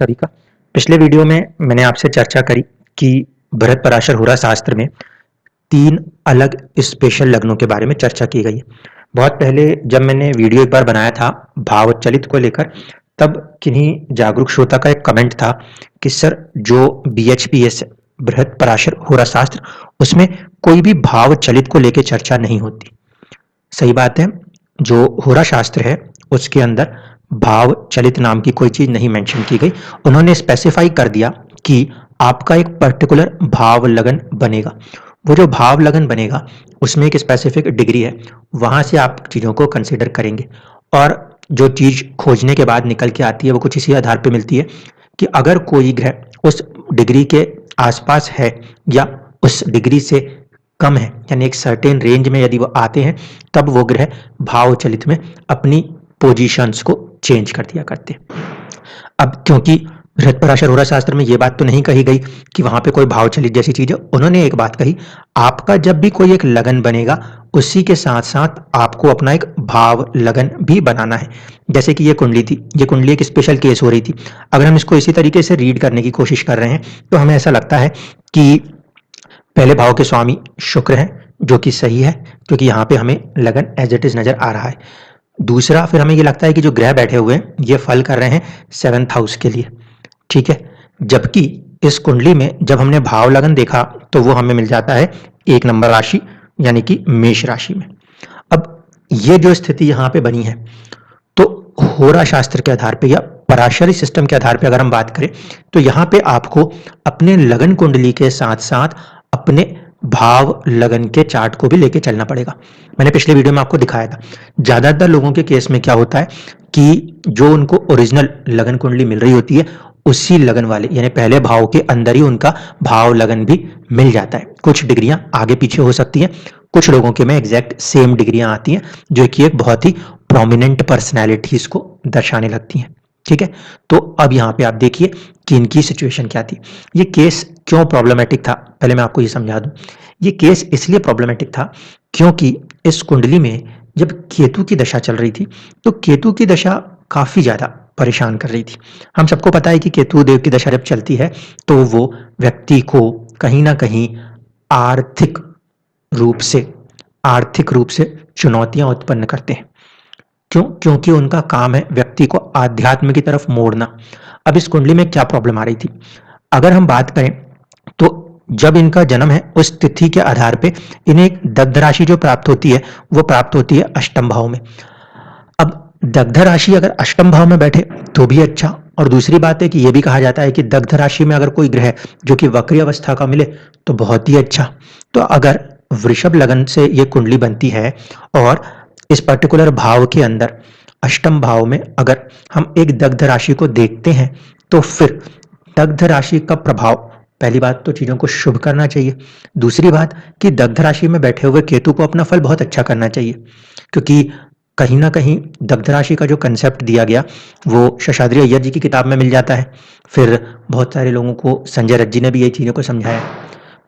सभी का। पिछले वीडियो में मैंने आपसे चर्चा करी कि बृहद पराशर होरा शास्त्र में 3 अलग स्पेशल लग्नों के बारे में चर्चा की गई है। बहुत पहले जब मैंने वीडियो एक बार बनाया था भावचलित को लेकर, तब किन्हीं जागरूक श्रोता का एक कमेंट था कि सर जो बीएचपीएस बृहद पराशर होरा शास्त्र, उसमें कोई भी भावचलित को लेकर चर्चा नहीं होती। सही बात है, जो होरा शास्त्र है उसके अंदर भाव चलित नाम की कोई चीज नहीं मेंशन की गई। उन्होंने स्पेसिफाई कर दिया कि आपका एक पर्टिकुलर भाव लगन बनेगा। वो जो भाव लगन बनेगा उसमें एक स्पेसिफिक डिग्री है, वहां से आप चीजों को कंसिडर करेंगे। और जो चीज खोजने के बाद निकल के आती है वो कुछ इसी आधार पे मिलती है कि अगर कोई ग्रह उस डिग्री के आसपास है या उस डिग्री से कम है, यानी एक सर्टेन रेंज में यदि वो आते हैं, तब वो ग्रह भाव चलित में अपनी पोजीशंस को चेंज कर दिया करते हैं। अब क्योंकि बृहद पराशर होरा शास्त्र में ये बात तो नहीं कही गई कि वहां पे कोई भाव चलित जैसी चीज है, उन्होंने एक बात कही, आपका जब भी कोई एक लगन बनेगा उसी के साथ साथ आपको अपना एक भाव लगन भी बनाना है। जैसे कि ये कुंडली थी, ये कुंडली एक स्पेशल केस हो रही थी। अगर हम इसको इसी तरीके से रीड करने की कोशिश कर रहे हैं तो हमें ऐसा लगता है कि पहले भाव के स्वामी शुक्र है, जो कि सही है क्योंकि यहाँ पे हमें लगन एज इट इज नजर आ रहा है। दूसरा, फिर हमें ये लगता है कि जो ग्रह बैठे हुए हैं ये फल कर रहे हैं 7th हाउस के लिए, ठीक है। जबकि इस कुंडली में जब हमने भाव लगन देखा तो वो हमें मिल जाता है 1 नंबर राशि, यानी कि मेष राशि में। अब ये जो स्थिति यहाँ पे बनी है, तो होरा शास्त्र के आधार पे या पराशरी सिस्टम के आधार पे अगर हम बात करें तो यहाँ पे आपको अपने लगन कुंडली के साथ साथ अपने भाव लगन के चार्ट को भी लेके चलना पड़ेगा। मैंने पिछले वीडियो में आपको दिखाया था, ज्यादातर लोगों के केस में क्या होता है कि जो उनको ओरिजिनल लगन कुंडली मिल रही होती है उसी लगन वाले यानी पहले भाव के अंदर ही उनका भाव लगन भी मिल जाता है। कुछ डिग्रियां आगे पीछे हो सकती हैं, कुछ लोगों के में एग्जैक्ट सेम डिग्रियां आती हैं जो कि एक बहुत ही प्रोमिनेंट पर्सनैलिटीज को दर्शाने लगती हैं, ठीक है। तो अब यहाँ पे आप देखिए कि इनकी सिचुएशन क्या थी। ये केस क्यों प्रॉब्लमेटिक था, पहले मैं आपको ये समझा दूं। ये केस इसलिए प्रॉब्लमेटिक था क्योंकि इस कुंडली में जब केतु की दशा चल रही थी तो केतु की दशा काफी ज्यादा परेशान कर रही थी। हम सबको पता है कि केतु देव की दशा जब चलती है तो वो व्यक्ति को कहीं ना कहीं आर्थिक रूप से चुनौतियां उत्पन्न करते हैं। क्यों? क्योंकि उनका काम है व्यक्ति को आध्यात्म की तरफ मोड़ना। अब इस कुंडली में क्या प्रॉब्लम आ रही थी, अगर हम बात करें तो जब इनका जन्म है उस तिथि के आधार पे इन्हें एक दग्ध राशि जो प्राप्त होती है वो प्राप्त होती है अष्टम भाव में। अब दग्ध राशि अगर अष्टम भाव में बैठे तो भी अच्छा, और दूसरी बात है कि यह भी कहा जाता है कि दग्ध राशि में अगर कोई ग्रह जो कि वक्री अवस्था का मिले तो बहुत ही अच्छा। तो अगर वृषभ लगन से ये कुंडली बनती है और इस पर्टिकुलर भाव के अंदर अष्टम भाव में अगर हम एक दग्ध राशि को देखते हैं तो फिर दग्ध राशि का प्रभाव, पहली बात तो चीजों को शुभ करना चाहिए, दूसरी बात कि दग्ध राशि में बैठे हुए केतु को अपना फल बहुत अच्छा करना चाहिए। क्योंकि कहीं ना कहीं दग्ध राशि का जो कंसेप्ट दिया गया वो शेषाद्री अय्यर जी की किताब में मिल जाता है, फिर बहुत सारे लोगों को संजय रथ जी ने भी ये चीजों को समझाया।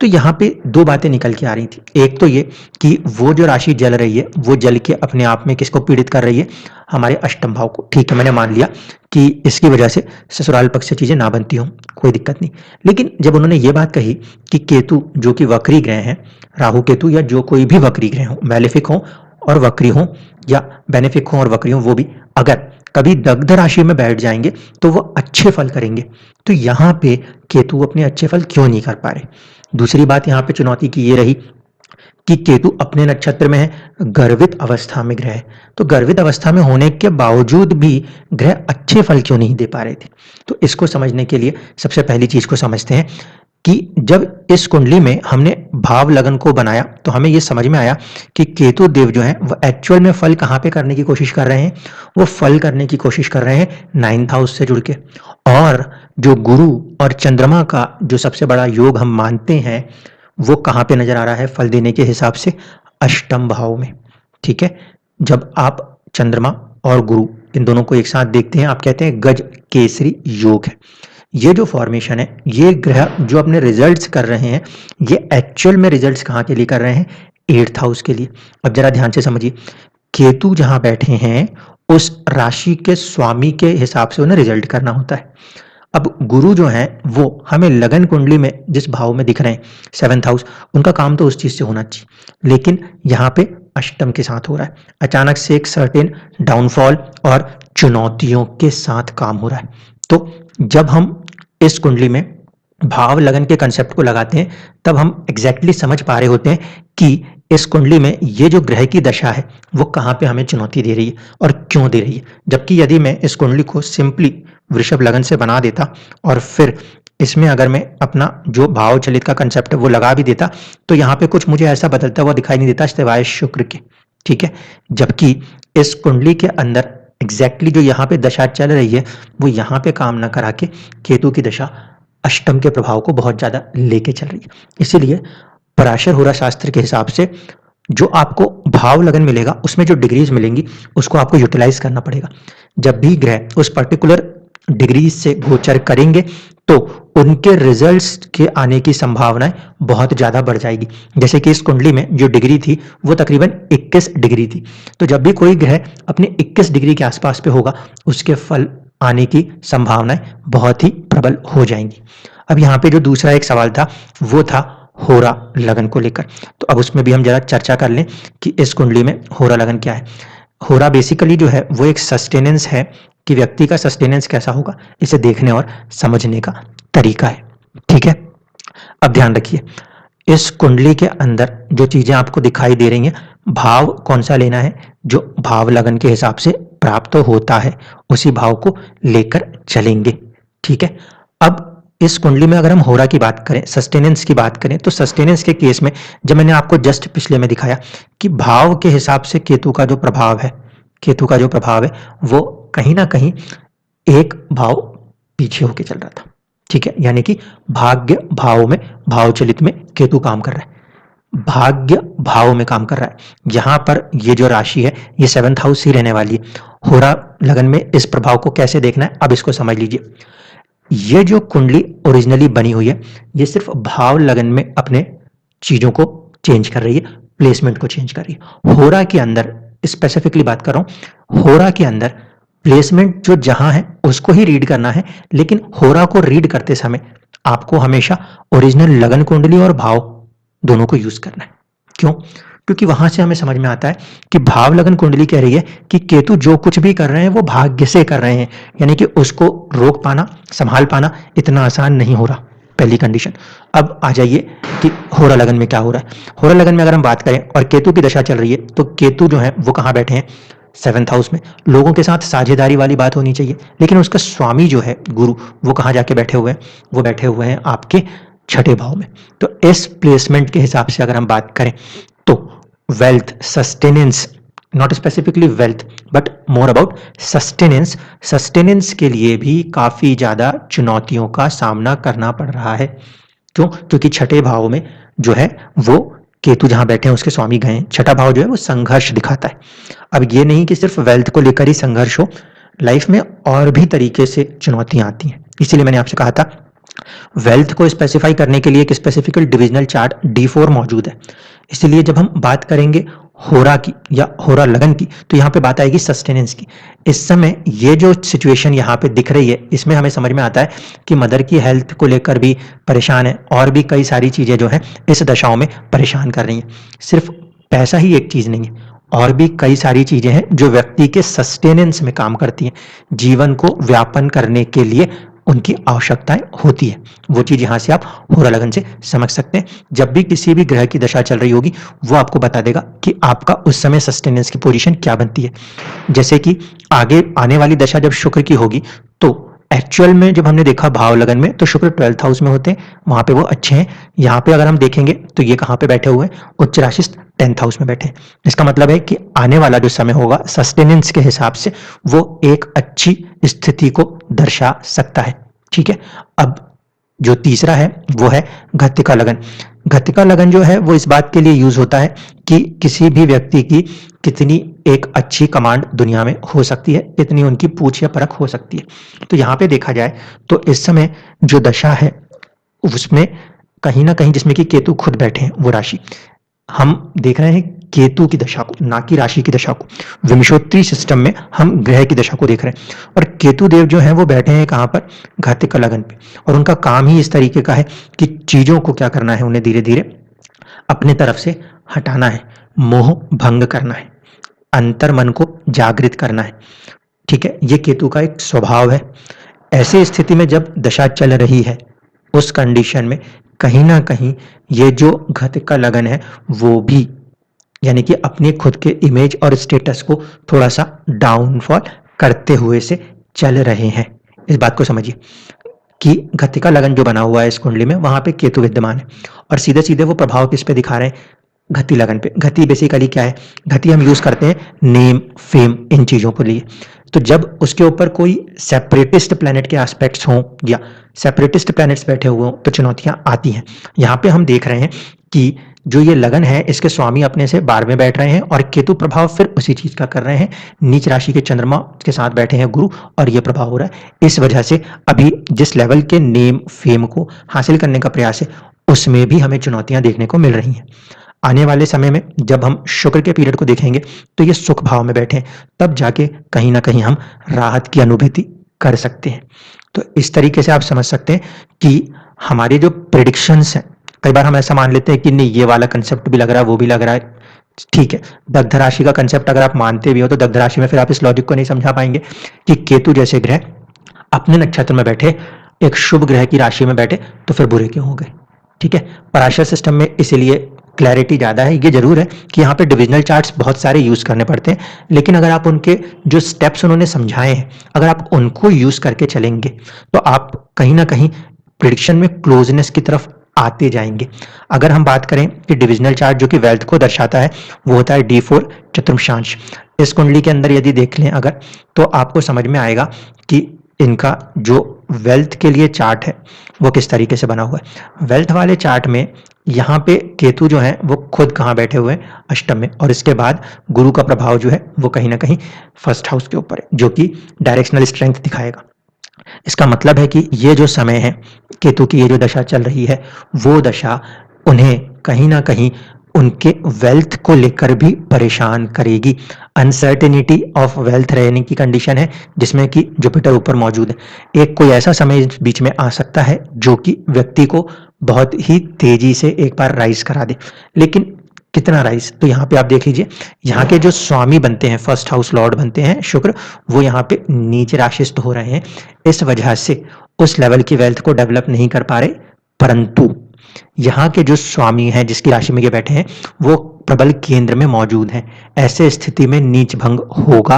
तो यहाँ पे 2 बातें निकल के आ रही थी। एक तो ये कि वो जो राशि जल रही है वो जल के अपने आप में किसको पीड़ित कर रही है, हमारे अष्टम भाव को। ठीक है, मैंने मान लिया कि इसकी वजह से ससुराल पक्ष से चीजें ना बनती हों, कोई दिक्कत नहीं। लेकिन जब उन्होंने ये बात कही कि केतु जो कि वक्री ग्रह हैं, राहु केतु या जो कोई भी वक्री ग्रह हो, मैलेफिक हो और वक्री हो या बेनिफिक हो और वक्री हो, वो भी अगर कभी दग्ध राशि में बैठ जाएंगे तो वो अच्छे फल करेंगे। तो यहाँ पे केतु अपने अच्छे फल क्यों नहीं कर पा रहे। दूसरी बात यहाँ पे चुनौती की ये रही कि केतु अपने नक्षत्र में है, गर्वित अवस्था में ग्रह है। तो गर्वित अवस्था में होने के बावजूद भी ग्रह अच्छे फल क्यों नहीं दे पा रहे थे। तो इसको समझने के लिए सबसे पहली चीज को समझते हैं कि जब इस कुंडली में हमने भाव लगन को बनाया तो हमें यह समझ में आया कि केतु देव जो है वो एक्चुअल में फल कहाँ पे करने की कोशिश कर रहे हैं, वो फल करने की कोशिश कर रहे हैं 9th हाउस से जुड़ के। और जो गुरु और चंद्रमा का जो सबसे बड़ा योग हम मानते हैं वो कहाँ पे नजर आ रहा है फल देने के हिसाब से, अष्टम भाव में। ठीक है, जब आप चंद्रमा और गुरु इन दोनों को एक साथ देखते हैं आप कहते हैं गज केसरी योग है। ये जो फॉर्मेशन है, ये ग्रह जो अपने रिजल्ट्स कर रहे हैं ये एक्चुअल में रिजल्ट्स कहाँ के लिए कर रहे हैं, 8th हाउस के लिए। अब जरा ध्यान से समझिए, केतु जहां बैठे हैं उस राशि के स्वामी के हिसाब से उन्हें रिजल्ट करना होता है। अब गुरु जो हैं वो हमें लगन कुंडली में जिस भाव में दिख रहे हैं 7th हाउस, उनका काम तो उस चीज से होना चाहिए, लेकिन यहाँ पे अष्टम के साथ हो रहा है। अचानक से एक सर्टेन डाउनफॉल और चुनौतियों के साथ काम हो रहा है। तो जब हम इस कुंडली में भाव लगन के कंसेप्ट को लगाते हैं तब हम एग्जैक्टली समझ पा रहे होते हैं कि इस कुंडली में ये जो ग्रह की दशा है वो कहाँ पे हमें चुनौती दे रही है और क्यों दे रही है। जबकि यदि मैं इस कुंडली को सिंपली वृषभ लगन से बना देता और फिर इसमें अगर मैं अपना जो भाव चलित का कंसेप्ट है वो लगा भी देता तो यहाँ पे कुछ मुझे ऐसा बदलता हुआ दिखाई नहीं देता सिवाय शुक्र के, ठीक है। जबकि इस कुंडली के अंदर एग्जैक्टली जो यहाँ पे दशा चल रही है वो यहाँ पे काम ना करा के केतु की दशा अष्टम के प्रभाव को बहुत ज्यादा लेके चल रही है। इसीलिए पराशर होरा शास्त्र के हिसाब से जो आपको भाव लगन मिलेगा उसमें जो डिग्रीज मिलेंगी उसको आपको यूटिलाइज करना पड़ेगा। जब भी ग्रह उस पर्टिकुलर डिग्री से गोचर करेंगे तो उनके रिजल्ट्स के आने की संभावनाएं बहुत ज्यादा बढ़ जाएगी। जैसे कि इस कुंडली में जो डिग्री थी वो तकरीबन 21 डिग्री थी, तो जब भी कोई ग्रह अपने 21 डिग्री के आसपास पे होगा उसके फल आने की संभावनाएं बहुत ही प्रबल हो जाएंगी। अब यहाँ पे जो दूसरा एक सवाल था वो था होरा लगन को लेकर, तो अब उसमें भी हम जरा चर्चा कर लें कि इस कुंडली में होरा लगन क्या है। होरा बेसिकली जो है वो एक सस्टेनेंस है कि व्यक्ति का सस्टेनेंस कैसा होगा, इसे देखने और समझने का तरीका है, ठीक है। अब ध्यान रखिए इस कुंडली के अंदर जो चीजें आपको दिखाई दे रही हैं, भाव कौन सा लेना है, जो भाव लगन के हिसाब से प्राप्त होता है उसी भाव को लेकर चलेंगे, ठीक है। अब इस कुंडली में अगर हम होरा की बात करें, सस्टेनेंस की बात करें, तो सस्टेनेंस के केस में जब मैंने आपको जस्ट पिछले में दिखाया कि भाव के हिसाब से केतु का जो प्रभाव है, केतु का जो प्रभाव है वो कहीं ना कहीं एक भाव पीछे होके चल रहा था, ठीक है। यानी कि भाग्य भाव में, भाव चलित में केतु काम कर रहा है, भाग्य भाव में काम कर रहा है। यहां पर ये जो राशि है ये 7th हाउस ही रहने वाली है। होरा लगन में इस प्रभाव को कैसे देखना है अब इसको समझ लीजिए। ये जो कुंडली ओरिजिनली बनी हुई है ये सिर्फ भाव लगन में अपने चीजों को चेंज कर रही है, प्लेसमेंट को चेंज कर रही है। होरा के अंदर स्पेसिफिकली बात कर रहा हूं, होरा के अंदर प्लेसमेंट जो जहां है उसको ही रीड करना है, लेकिन होरा को रीड करते समय आपको हमेशा ओरिजिनल लगन कुंडली और भाव दोनों को यूज करना है। क्यों? क्योंकि वहां से हमें समझ में आता है कि भाव लगन कुंडली कह रही है कि केतु जो कुछ भी कर रहे हैं वो भाग्य से कर रहे हैं, यानी कि उसको रोक पाना, संभाल पाना इतना आसान नहीं हो रहा, पहली कंडीशन। अब आ जाइए कि होरा लगन में क्या हो रहा है। होरा लगन में अगर हम बात करें और केतु की दशा चल रही है तो केतु जो है वो कहाँ बैठे हैं, 7th हाउस में। लोगों के साथ साझेदारी वाली बात होनी चाहिए, लेकिन उसका स्वामी जो है गुरु वो कहाँ जाके बैठे हुए हैं, वो बैठे हुए हैं आपके 6ठे भाव में। तो इस प्लेसमेंट के हिसाब से अगर हम बात करें तो wealth, sustenance, not specifically wealth but more about sustenance, sustenance के लिए भी काफी ज्यादा चुनौतियों का सामना करना पड़ रहा है। क्यों? क्योंकि 6ठे भाव में जो है वो केतु जहां बैठे हैं उसके स्वामी गए हैं। 6ठा भाव जो है वो संघर्ष दिखाता है। अब ये नहीं कि सिर्फ वेल्थ को लेकर ही संघर्ष हो, लाइफ में और भी तरीके से चुनौतियां आती हैं। इसीलिए मैंने आपसे कहा था वेल्थ को स्पेसिफाई करने के लिए एक स्पेसिफिकल डिविजनल चार्ट D4 मौजूद है। इसलिए जब हम बात करेंगे होरा की या होरा लगन की तो यहाँ पे बात आएगी सस्टेनेंस की। इस समय ये जो सिचुएशन यहाँ पे दिख रही है इसमें हमें समझ में आता है कि मदर की हेल्थ को लेकर भी परेशान है और भी कई सारी चीजें जो हैं इस दशाओं में परेशान कर रही हैं। सिर्फ पैसा ही एक चीज नहीं है, और भी कई सारी चीजें हैं जो व्यक्ति के सस्टेनेंस में काम करती हैं, जीवन को व्यापन करने के लिए उनकी आवश्यकताएं होती है। वो चीज यहां से आप होरा लगन से समझ सकते हैं। जब भी किसी भी ग्रह की दशा चल रही होगी वो आपको बता देगा कि आपका उस समय सस्टेनेंस की पोजीशन क्या बनती है। जैसे कि आगे आने वाली दशा जब शुक्र की होगी तो एक्चुअल में जब हमने देखा भाव लगन में तो शुक्र 12th हाउस में होते हैं, वहां पे वो अच्छे हैं। यहाँ पे अगर हम देखेंगे तो ये कहाँ पे बैठे हुए हैं, उच्च राशि 10th हाउस में बैठे हैं। इसका मतलब है कि आने वाला जो समय होगा सस्टेनेंस के हिसाब से वो एक अच्छी स्थिति को दर्शा सकता है, ठीक है। अब जो तीसरा है वो है घटिका लगन। घटिका लगन जो है वो इस बात के लिए यूज होता है कि किसी भी व्यक्ति की कितनी एक अच्छी कमांड दुनिया में हो सकती है, कितनी उनकी पूछ या परख हो सकती है। तो यहाँ पे देखा जाए तो इस समय जो दशा है उसमें कहीं ना कहीं जिसमें कि केतु खुद बैठे हैं वो राशि हम देख रहे हैं केतु की दशा को, ना कि राशि की दशा को। विंशोत्तरी सिस्टम में हम ग्रह की दशा को देख रहे हैं और केतु देव जो है वो बैठे हैं कहाँ पर, घातिका लगन पे, और उनका काम ही इस तरीके का है कि चीजों को क्या करना है, उन्हें धीरे धीरे अपने तरफ से हटाना है, मोह भंग करना है, अंतर मन को जागृत करना है। ठीक है, ये केतु का एक स्वभाव है। ऐसी स्थिति में जब दशा चल रही है उस कंडीशन में कहीं ना कहीं ये जो घातिका लगन है वो भी, यानी कि अपने खुद के इमेज और स्टेटस को थोड़ा सा डाउनफॉल करते हुए से चल रहे हैं। इस बात को समझिए कि घातिका लगन जो बना हुआ है इस कुंडली में, वहां पे केतु विद्यमान है और सीधे सीधे वो प्रभाव किस पे दिखा रहे हैं, घती लगन पे। घती बेसिकली क्या है, घती हम यूज करते हैं नेम फेम इन चीजों को लिए। तो जब उसके ऊपर कोई सेपरेटिस्ट प्लैनेट के एस्पेक्ट्स हों या सेपरेटिस्ट प्लैनेट्स बैठे हुए हों तो चुनौतियां आती हैं। यहाँ पे हम देख रहे हैं कि जो ये लगन है इसके स्वामी अपने से 12वें में बैठ रहे हैं और केतु प्रभाव फिर उसी चीज का कर रहे हैं, नीच राशि के चंद्रमा के साथ बैठे हैं गुरु, और ये प्रभाव हो रहा है। इस वजह से अभी जिस लेवल के नेम फेम को हासिल करने का प्रयास है उसमें भी हमें चुनौतियां देखने को मिल रही हैं। आने वाले समय में जब हम शुक्र के पीरियड को देखेंगे तो ये सुख भाव में बैठे हैं, तब जाके कहीं ना कहीं हम राहत की अनुभूति कर सकते हैं। तो इस तरीके से आप समझ सकते हैं कि हमारे जो प्रिडिक्शंस हैं, कई बार हम ऐसा मान लेते हैं कि नहीं ये वाला कंसेप्ट भी लग रहा है वो भी लग रहा है, ठीक है। दग्ध राशि का कंसेप्ट अगर आप मानते भी हो तो दग्ध राशि में फिर आप इस लॉजिक को नहीं समझा पाएंगे कि केतु जैसे ग्रह अपने नक्षत्र में बैठे, एक शुभ ग्रह की राशि में बैठे तो फिर बुरे क्यों हो गए। ठीक है, पराशर सिस्टम में इसीलिए क्लैरिटी ज़्यादा है। ये जरूर है कि यहाँ पे डिविजनल चार्ट्स बहुत सारे यूज़ करने पड़ते हैं, लेकिन अगर आप उनके जो स्टेप्स उन्होंने समझाए हैं अगर आप उनको यूज़ करके चलेंगे तो आप कहीं ना कहीं प्रिडिक्शन में क्लोजनेस की तरफ आते जाएंगे। अगर हम बात करें कि डिविजनल चार्ट जो कि वेल्थ को दर्शाता है वो होता है D4 चतुर्थांश। इस कुंडली के अंदर यदि देख लें अगर, तो आपको समझ में आएगा कि इनका जो वेल्थ के लिए चार्ट है वो किस तरीके से बना हुआ है। वेल्थ वाले चार्ट में यहाँ पे केतु जो है वो खुद कहाँ बैठे हुए हैं, अष्टम में, और इसके बाद गुरु का प्रभाव जो है वो कहीं ना कहीं फर्स्ट हाउस के ऊपर है जो कि डायरेक्शनल स्ट्रेंथ दिखाएगा। इसका मतलब है कि ये जो समय है, केतु की ये जो दशा चल रही है वो दशा उन्हें कहीं ना कहीं उनके वेल्थ को लेकर भी परेशान करेगी। अनसर्टेनिटी ऑफ वेल्थ रहने की कंडीशन है जिसमें कि जुपिटर ऊपर मौजूद है। एक कोई ऐसा समय इस बीच में आ सकता है जो कि व्यक्ति को बहुत ही तेजी से एक बार राइज करा दे, लेकिन कितना राइज, तो यहाँ पे आप देख लीजिए, यहाँ के जो स्वामी बनते हैं, फर्स्ट हाउस लॉर्ड बनते हैं शुक्र, वो यहाँ पे नीचे राशिस्थ हो रहे हैं। इस वजह से उस लेवल की वेल्थ को डेवलप नहीं कर पा रहे, परंतु यहाँ के जो स्वामी हैं जिसकी राशि में ये बैठे हैं वो प्रबल केंद्र में मौजूद हैं। ऐसे स्थिति में नीच भंग होगा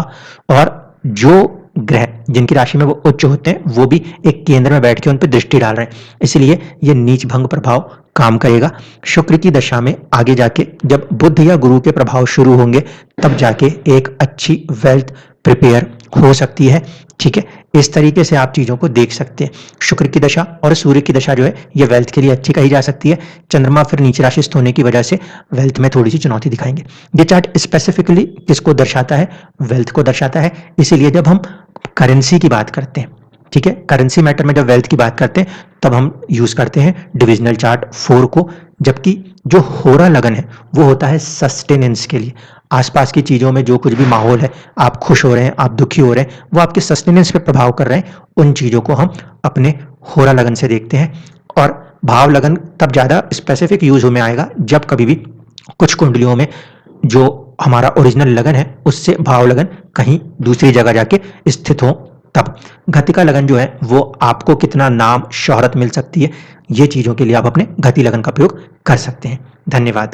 और जो ग्रह जिनकी राशि में वो उच्च होते हैं वो भी एक केंद्र में बैठ के उन पर दृष्टि डाल रहे हैं, इसलिए ये नीच भंग प्रभाव काम करेगा। शुक्र की दशा में आगे जाके जब बुध या गुरु के प्रभाव शुरू होंगे तब जाके एक अच्छी वेल्थ प्रिपेयर हो सकती है। ठीक है, इस तरीके से आप चीजों को देख सकते हैं। शुक्र की दशा और सूर्य की दशा जो है ये वेल्थ के लिए अच्छी कही जा सकती है। चंद्रमा फिर नीचे राशिस्थ होने की वजह से वेल्थ में थोड़ी सी चुनौती दिखाएंगे। ये चार्ट स्पेसिफिकली किसको दर्शाता है, वेल्थ को दर्शाता है। इसीलिए जब हम करेंसी की बात करते हैं, ठीक है, करेंसी मैटर में जब वेल्थ की बात करते हैं तब हम यूज करते हैं डिविजनल चार्ट 4 को, जबकि जो होरा लगन है वो होता है सस्टेनेंस के लिए। आसपास की चीजों में जो कुछ भी माहौल है, आप खुश हो रहे हैं, आप दुखी हो रहे हैं, वो आपके सस्टेनेंस पे प्रभाव कर रहे हैं, उन चीजों को हम अपने होरा लगन से देखते हैं। और भाव लगन तब ज्यादा स्पेसिफिक यूज में आएगा जब कभी भी कुछ कुंडलियों में जो हमारा ओरिजिनल लगन है उससे भाव लगन कहीं दूसरी जगह जाके स्थित हो, तब घतिका लगन जो है वो आपको कितना नाम शोहरत मिल सकती है, ये चीजों के लिए आप अपने घति लगन का प्रयोग कर सकते हैं। धन्यवाद।